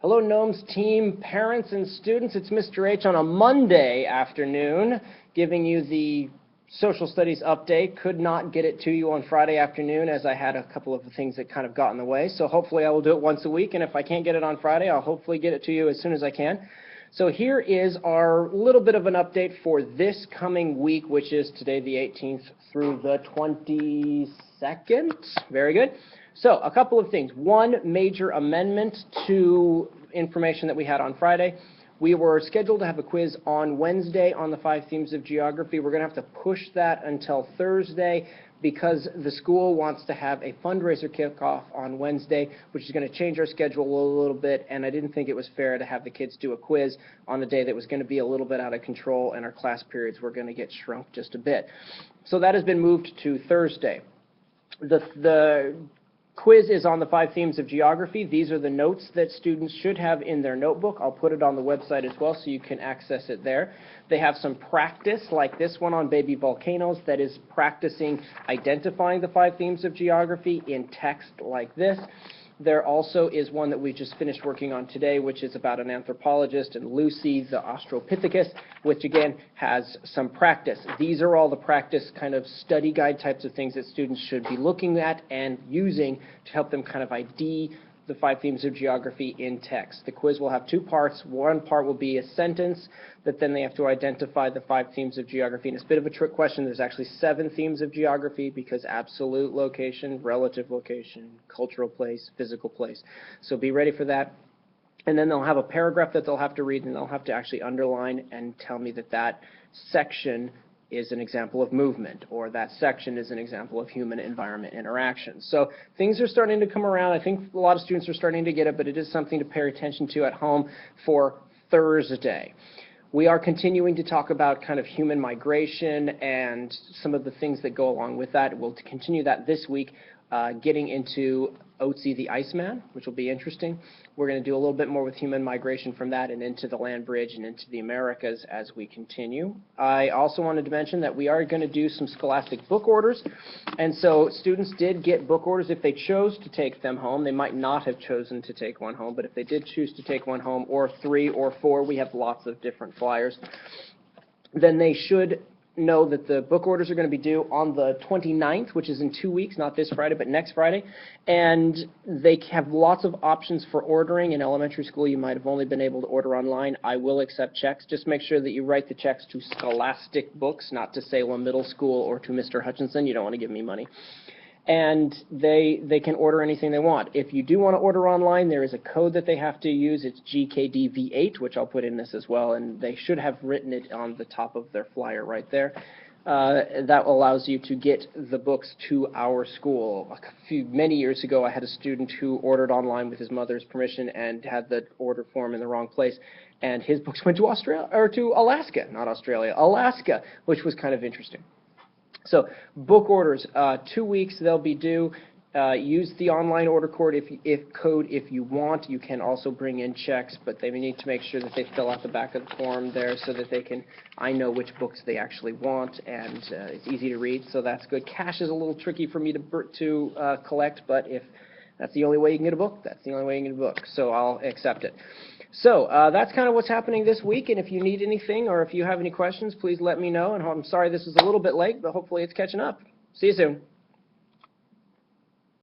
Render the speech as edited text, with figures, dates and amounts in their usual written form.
Hello, Gnomes team, parents, and students. It's Mr. H on a Monday afternoon, giving you the social studies update. Could not get it to you on Friday afternoon as I had a couple of things that kind of got in the way. So hopefully I will do it once a week, and if I can't get it on Friday, I'll hopefully get it to you as soon as I can. So here is our little bit of an update for this coming week, which is today the 18th through the 22nd. Very good. So a couple of things. One major amendment to information that we had on Friday. We were scheduled to have a quiz on Wednesday on the 5 themes of geography. We're going to have to push that until Thursday because the school wants to have a fundraiser kickoff on Wednesday, which is going to change our schedule a little bit, and I didn't think it was fair to have the kids do a quiz on a day that was going to be a little bit out of control, and our class periods were going to get shrunk just a bit. So that has been moved to Thursday. The quiz is on the 5 themes of geography. These are the notes that students should have in their notebook. I'll put it on the website as well so you can access it there. They have some practice like this one on baby volcanoes that is practicing identifying the 5 themes of geography in text like this. There also is one that we just finished working on today, which is about an anthropologist and Lucy, the Australopithecus, which again has some practice. These are all the practice kind of study guide types of things that students should be looking at and using to help them kind of ID the 5 themes of geography in text. The quiz will have 2 parts. One part will be a sentence that then they have to identify the 5 themes of geography. And it's a bit of a trick question. There's actually 7 themes of geography because absolute location, relative location, cultural place, physical place. So be ready for that. And then they'll have a paragraph that they'll have to read, and they'll have to actually underline and tell me that that section is an example of movement, or that section is an example of human-environment interaction. So things are starting to come around. I think a lot of students are starting to get it, but it is something to pay attention to at home for Thursday. We are continuing to talk about kind of human migration and some of the things that go along with that. We'll continue that this week, getting into Otzi the Iceman, which will be interesting. We're going to do a little bit more with human migration from that and into the land bridge and into the Americas as we continue. I also wanted to mention that we are going to do some scholastic book orders, and so students did get book orders if they chose to take them home. They might not have chosen to take one home, but if they did choose to take one home, or 3 or 4, we have lots of different flyers, then they should know that the book orders are going to be due on the 29th, which is in 2 weeks, not this Friday, but next Friday. And they have lots of options for ordering. In elementary school, you might have only been able to order online. I will accept checks. Just make sure that you write the checks to Scholastic Books, not to Salem Middle School or to Mr. Hutchinson. You don't want to give me money. And they can order anything they want. If you do want to order online, there is a code that they have to use. It's GKDV8, which I'll put in this as well, and they should have written it on the top of their flyer right there. That allows you to get the books to our school. Many years ago, I had a student who ordered online with his mother's permission and had the order form in the wrong place, and his books went to Alaska, not Australia, Alaska, which was kind of interesting. So book orders, 2 weeks they'll be due. Use the online order code if you want. You can also bring in checks, but they need to make sure that they fill out the back of the form there so that I know which books they actually want, and it's easy to read, so that's good. Cash is a little tricky for me to collect, but if that's the only way you can get a book, that's the only way you can get a book, so I'll accept it. So that's kind of what's happening this week, and if you need anything or if you have any questions, please let me know. And I'm sorry this is a little bit late, but hopefully it's catching up. See you soon.